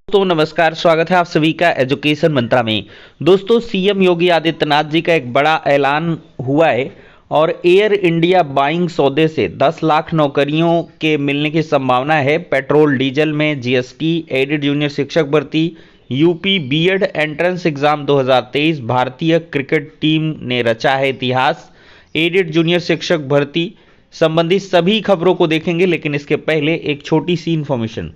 दोस्तों नमस्कार, स्वागत है आप सभी का एजुकेशन मंत्रा में। दोस्तों सीएम योगी आदित्यनाथ जी का एक बड़ा ऐलान हुआ है और एयर इंडिया बाइंग सौदे से 10 लाख नौकरियों के मिलने की संभावना है। पेट्रोल डीजल में जीएसटी, एडेड जूनियर शिक्षक भर्ती, यूपी बीएड एंट्रेंस एग्जाम 2023, भारतीय क्रिकेट टीम ने रचा है इतिहास, एडेड जूनियर शिक्षक भर्ती संबंधी सभी खबरों को देखेंगे। लेकिन इसके पहले एक छोटी सी इंफॉर्मेशन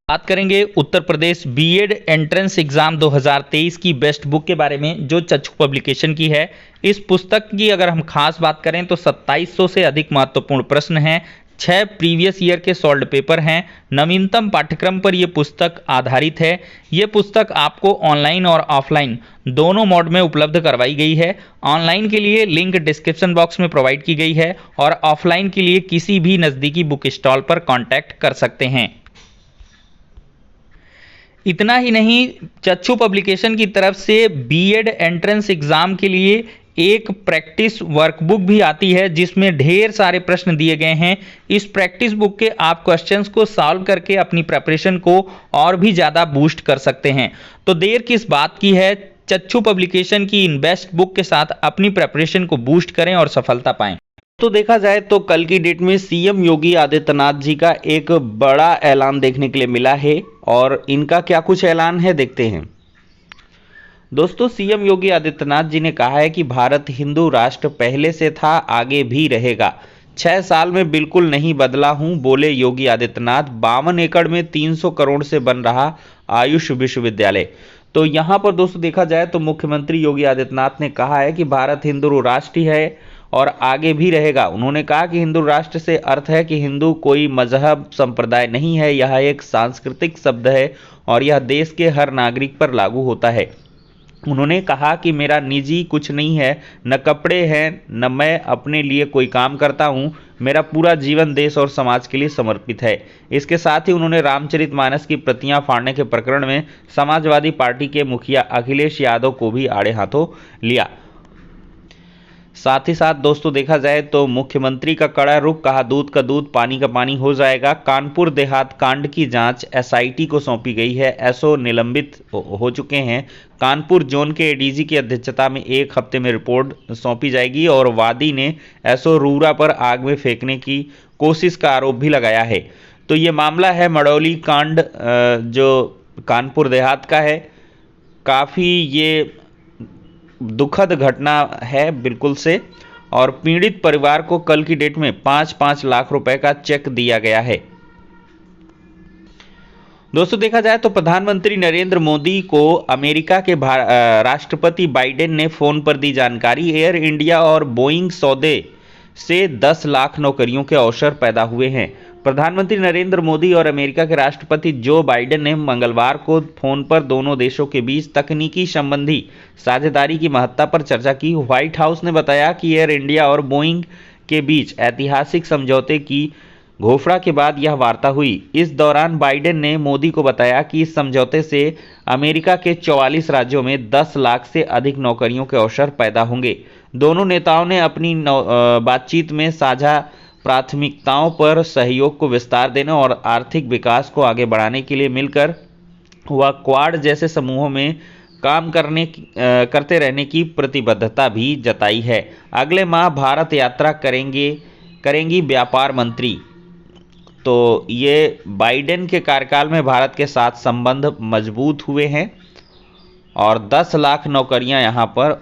बात करेंगे Uttar Pradesh BEd entrance exam 2023 की बेस्ट बुक के बारे में, जो चक्षु पब्लिकेशन की है। इस पुस्तक की अगर हम खास बात करें तो 2700 से अधिक महत्वपूर्ण प्रश्न हैं, 6 प्रीवियस ईयर के सॉल्व पेपर हैं, नवीनतम पाठ्यक्रम पर यह पुस्तक आधारित है। यह पुस्तक आपको ऑनलाइन और ऑफलाइन दोनों मोड में उपलब्ध करवाई गई है। ऑनलाइन के लिए लिंक डिस्क्रिप्शन बॉक्स में प्रोवाइड की गई है और ऑफलाइन के लिए किसी भी नज़दीकी बुक स्टॉल पर कॉन्टैक्ट कर सकते हैं। इतना ही नहीं, चक्षु पब्लिकेशन की तरफ से बीएड एंट्रेंस एग्जाम के लिए एक प्रैक्टिस वर्कबुक भी आती है जिसमें ढेर सारे प्रश्न दिए गए हैं। इस प्रैक्टिस बुक के आप क्वेश्चंस को सॉल्व करके अपनी प्रिपरेशन को और भी ज़्यादा बूस्ट कर सकते हैं। तो देर किस बात की है, चक्षु पब्लिकेशन की इन बेस्ट बुक के साथ अपनी प्रिपरेशन को बूस्ट करें और सफलता पाएं। तो देखा जाए तो कल की डेट में सीएम योगी आदित्यनाथ जी का एक बड़ा ऐलान देखने के लिए मिला है और इनका क्या कुछ ऐलान है देखते हैं। दोस्तों सीएम योगी आदित्यनाथ जी ने कहा है कि भारत हिंदू राष्ट्र पहले से था, आगे भी रहेगा। 6 साल में बिल्कुल नहीं बदला हूं, बोले योगी आदित्यनाथ। 52 एकड़ में 300 करोड़ से बन रहा आयुष विश्वविद्यालय। तो यहां पर दोस्तों देखा जाए तो मुख्यमंत्री योगी आदित्यनाथ ने कहा है कि भारत हिंदू राष्ट्र है और आगे भी रहेगा। उन्होंने कहा कि हिंदू राष्ट्र से अर्थ है कि हिंदू कोई मजहब संप्रदाय नहीं है, यह एक सांस्कृतिक शब्द है और यह देश के हर नागरिक पर लागू होता है। उन्होंने कहा कि मेरा निजी कुछ नहीं है, न कपड़े हैं, न मैं अपने लिए कोई काम करता हूं, मेरा पूरा जीवन देश और समाज के लिए समर्पित है। इसके साथ ही उन्होंने रामचरितमानस की प्रतियां फाड़ने के प्रकरण में समाजवादी पार्टी के मुखिया अखिलेश यादव को भी आड़े हाथों लिया। साथ ही साथ दोस्तों देखा जाए तो मुख्यमंत्री का कड़ा रुख, कहा दूध का दूध पानी का पानी हो जाएगा। कानपुर देहात कांड की जांच एसआईटी को सौंपी गई है, एसओ निलंबित हो चुके हैं। कानपुर जोन के एडीजी की अध्यक्षता में 1 हफ्ते में रिपोर्ट सौंपी जाएगी और वादी ने एसओ रूरा पर आग में फेंकने की कोशिश का आरोप भी लगाया है। तो ये मामला है मड़ौली कांड जो कानपुर देहात का है। काफ़ी ये दुखद घटना है बिल्कुल से, और पीड़ित परिवार को कल की डेट में 5-5 लाख रुपए का चेक दिया गया है। दोस्तों देखा जाए तो प्रधानमंत्री नरेंद्र मोदी को अमेरिका के राष्ट्रपति बाइडेन ने फोन पर दी जानकारी। एयर इंडिया और बोइंग सौदे से 10 लाख नौकरियों के अवसर पैदा हुए हैं। प्रधानमंत्री नरेंद्र मोदी और अमेरिका के राष्ट्रपति जो बाइडेन ने मंगलवार को फोन पर दोनों देशों के बीच तकनीकी संबंधी साझेदारी की महत्ता पर चर्चा की। व्हाइट हाउस ने बताया कि एयर इंडिया और बोइंग के बीच ऐतिहासिक समझौते की घोषणा के बाद यह वार्ता हुई। इस दौरान बाइडेन ने मोदी को बताया कि इस समझौते से अमेरिका के 44 राज्यों में 10 लाख से अधिक नौकरियों के अवसर पैदा होंगे। दोनों नेताओं ने अपनी बातचीत में साझा प्राथमिकताओं पर सहयोग को विस्तार देने और आर्थिक विकास को आगे बढ़ाने के लिए मिलकर व क्वाड जैसे समूहों में काम करते रहने की प्रतिबद्धता भी जताई है। अगले माह भारत यात्रा करेंगी व्यापार मंत्री। तो ये बाइडेन के कार्यकाल में भारत के साथ संबंध मजबूत हुए हैं और 10 लाख नौकरियां यहां पर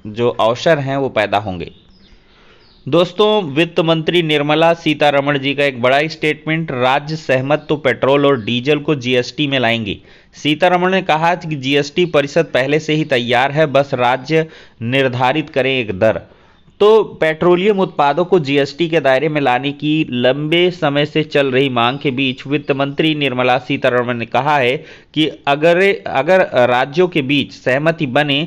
जो अवसर हैं वो पैदा होंगे। दोस्तों वित्त मंत्री निर्मला सीतारमण जी का एक बड़ा स्टेटमेंट, राज्य सहमत तो पेट्रोल और डीजल को जीएसटी में लाएंगे। सीतारमण ने कहा कि जीएसटी परिषद पहले से ही तैयार है, बस राज्य निर्धारित करें एक दर। तो पेट्रोलियम उत्पादों को जीएसटी के दायरे में लाने की लंबे समय से चल रही मांग के बीच वित्त मंत्री निर्मला सीतारमण ने कहा है कि अगर राज्यों के बीच सहमति बने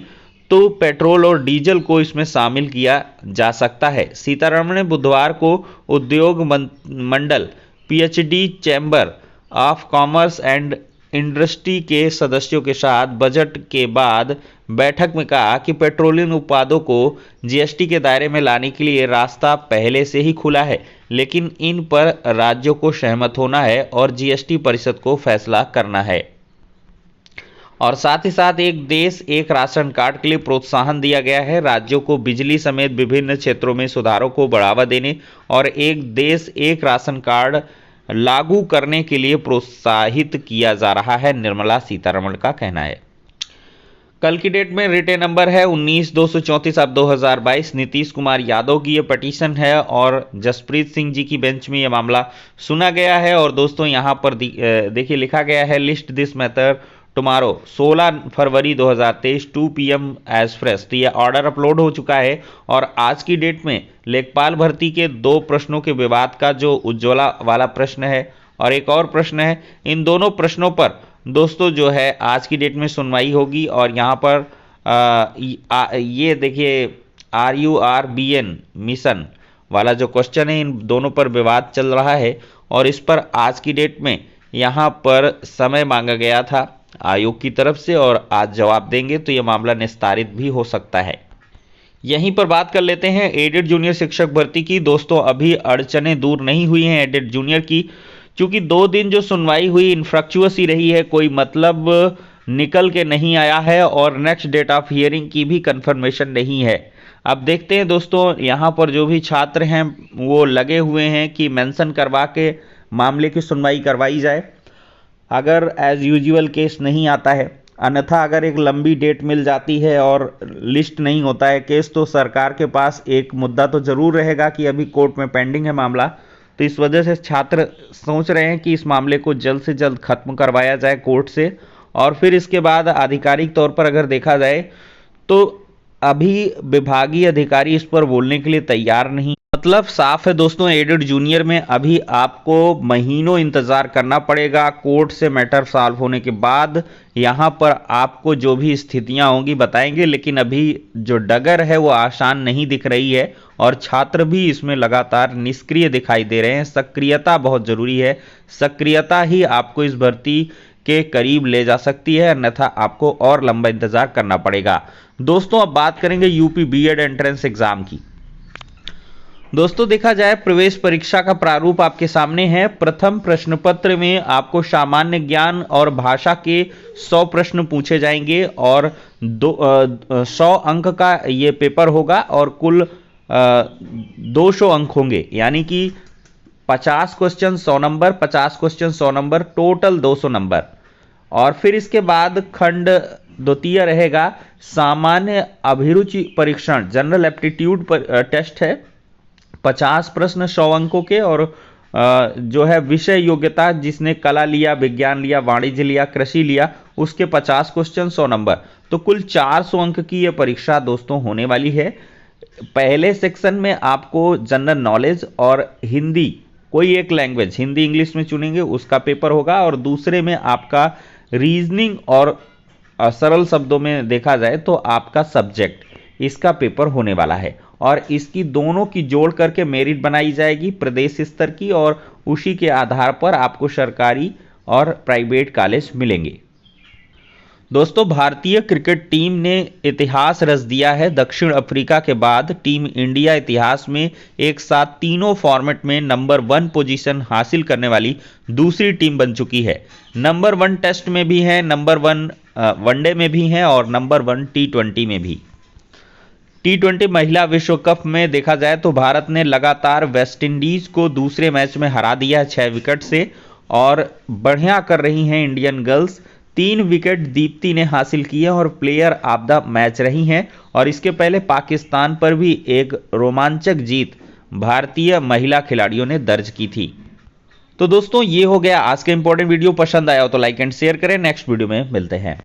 तो पेट्रोल और डीजल को इसमें शामिल किया जा सकता है। सीतारमण ने बुधवार को उद्योग मंडल, PhD chamber of commerce and industry के सदस्यों के साथ बजट के बाद बैठक में कहा कि पेट्रोलियम उत्पादों को जीएसटी के दायरे में लाने के लिए रास्ता पहले से ही खुला है, लेकिन इन पर राज्यों को सहमत होना है और जीएसटी परिषद को फैसला करना है। और साथ ही साथ एक देश एक राशन कार्ड के लिए प्रोत्साहन दिया गया है। राज्यों को बिजली समेत विभिन्न क्षेत्रों में सुधारों को बढ़ावा देने और एक देश एक राशन कार्ड लागू करने के लिए प्रोत्साहित किया जा रहा है, निर्मला सीतारमण का कहना है। कल की डेट में रिटे नंबर है 19-234/2022। नीतीश कुमार यादव की ये पटिशन है और जसप्रीत सिंह जी की बेंच में ये मामला सुना गया है। और दोस्तों यहाँ पर देखिए लिखा गया है, list this matter tomorrow 16 February 2023 2 PM as fresh. तो ये ऑर्डर अपलोड हो चुका है और आज की डेट में लेखपाल भर्ती के 2 प्रश्नों के विवाद का जो उज्ज्वला वाला प्रश्न है और एक और प्रश्न है, इन दोनों प्रश्नों पर दोस्तों जो है आज की डेट में सुनवाई होगी। और यहाँ पर ये देखिए RURBN मिशन वाला जो क्वेश्चन है, इन दोनों पर विवाद चल रहा है और इस पर आज की डेट में यहाँ पर समय मांगा गया था आयोग की तरफ से और आज जवाब देंगे तो ये मामला निस्तारित भी हो सकता है। यहीं पर बात कर लेते हैं एडेड जूनियर शिक्षक भर्ती की। दोस्तों अभी अड़चनें दूर नहीं हुई हैं एडेड जूनियर की, क्योंकि 2 दिन जो सुनवाई हुई इनफ्रक्चुअस ही रही है, कोई मतलब निकल के नहीं आया है और नेक्स्ट डेट ऑफ हियरिंग की भी कंफर्मेशन नहीं है। अब देखते हैं दोस्तों, यहाँ पर जो भी छात्र हैं वो लगे हुए हैं कि मेंशन करवा के मामले की सुनवाई करवाई जाए अगर एज यूजुअल केस नहीं आता है। अन्यथा अगर एक लंबी डेट मिल जाती है और लिस्ट नहीं होता है केस, तो सरकार के पास एक मुद्दा तो जरूर रहेगा कि अभी कोर्ट में पेंडिंग है मामला। तो इस वजह से छात्र सोच रहे हैं कि इस मामले को जल्द से जल्द खत्म करवाया जाए कोर्ट से और फिर इसके बाद आधिकारिक तौर पर अगर देखा जाए तो अभी विभागीय अधिकारी इस पर बोलने के लिए तैयार नहीं। मतलब साफ है दोस्तों, एडेड जूनियर में अभी आपको महीनों इंतजार करना पड़ेगा। कोर्ट से मैटर सॉल्व होने के बाद यहाँ पर आपको जो भी स्थितियां होंगी बताएंगे, लेकिन अभी जो डगर है वो आसान नहीं दिख रही है और छात्र भी इसमें लगातार निष्क्रिय दिखाई दे रहे हैं। सक्रियता बहुत जरूरी है, सक्रियता ही आपको इस भर्ती के करीब ले जा सकती है, अन्यथा आपको और लंबा इंतजार करना पड़ेगा। दोस्तों अब बात करेंगे यूपी बीएड एंट्रेंस एग्जाम की। दोस्तों देखा जाए प्रवेश परीक्षा का प्रारूप आपके सामने है। प्रथम प्रश्न पत्र में आपको सामान्य ज्ञान और भाषा के 100 प्रश्न पूछे जाएंगे और 100 अंक का ये पेपर होगा और कुल 200 अंक होंगे, यानी कि 50 question 100 number, 50 question 100 number, total 200 number. और फिर इसके बाद खंड द्वितीय रहेगा सामान्य अभिरुचि परीक्षण, जनरल एप्टीट्यूड टेस्ट है, 50 प्रश्न 100 अंकों के और जो है विषय योग्यता, जिसने कला लिया, विज्ञान लिया, वाणिज्य लिया, कृषि लिया, उसके 50 क्वेश्चन 100 नंबर। तो कुल 400 अंक की यह परीक्षा दोस्तों होने वाली है। पहले सेक्शन में आपको जनरल नॉलेज और हिंदी, कोई एक लैंग्वेज, हिंदी इंग्लिश में चुनेंगे, उसका पेपर होगा और दूसरे में आपका रीजनिंग और सरल शब्दों में देखा जाए तो आपका सब्जेक्ट, इसका पेपर होने वाला है और इसकी दोनों की जोड़ करके मेरिट बनाई जाएगी प्रदेश स्तर की और उसी के आधार पर आपको सरकारी और प्राइवेट कॉलेज मिलेंगे। दोस्तों भारतीय क्रिकेट टीम ने इतिहास रच दिया है। दक्षिण अफ्रीका के बाद टीम इंडिया इतिहास में एक साथ तीनों फॉर्मेट में नंबर 1 पोजीशन हासिल करने वाली दूसरी टीम बन चुकी है। नंबर 1 टेस्ट में भी है, नंबर 1 वनडे में भी है और नंबर 1 T20 में भी। T20 महिला विश्व कप में देखा जाए तो भारत ने लगातार वेस्टइंडीज को दूसरे मैच में हरा दिया 6 विकेट से और बढ़िया कर रही हैं इंडियन गर्ल्स। 3 विकेट दीप्ति ने हासिल किए और प्लेयर ऑफ द मैच रही हैं और इसके पहले पाकिस्तान पर भी एक रोमांचक जीत भारतीय महिला खिलाड़ियों ने दर्ज की थी। तो दोस्तों ये हो गया आज का इंपॉर्टेंट वीडियो। पसंद आया हो तो लाइक एंड शेयर करें। नेक्स्ट वीडियो में मिलते हैं।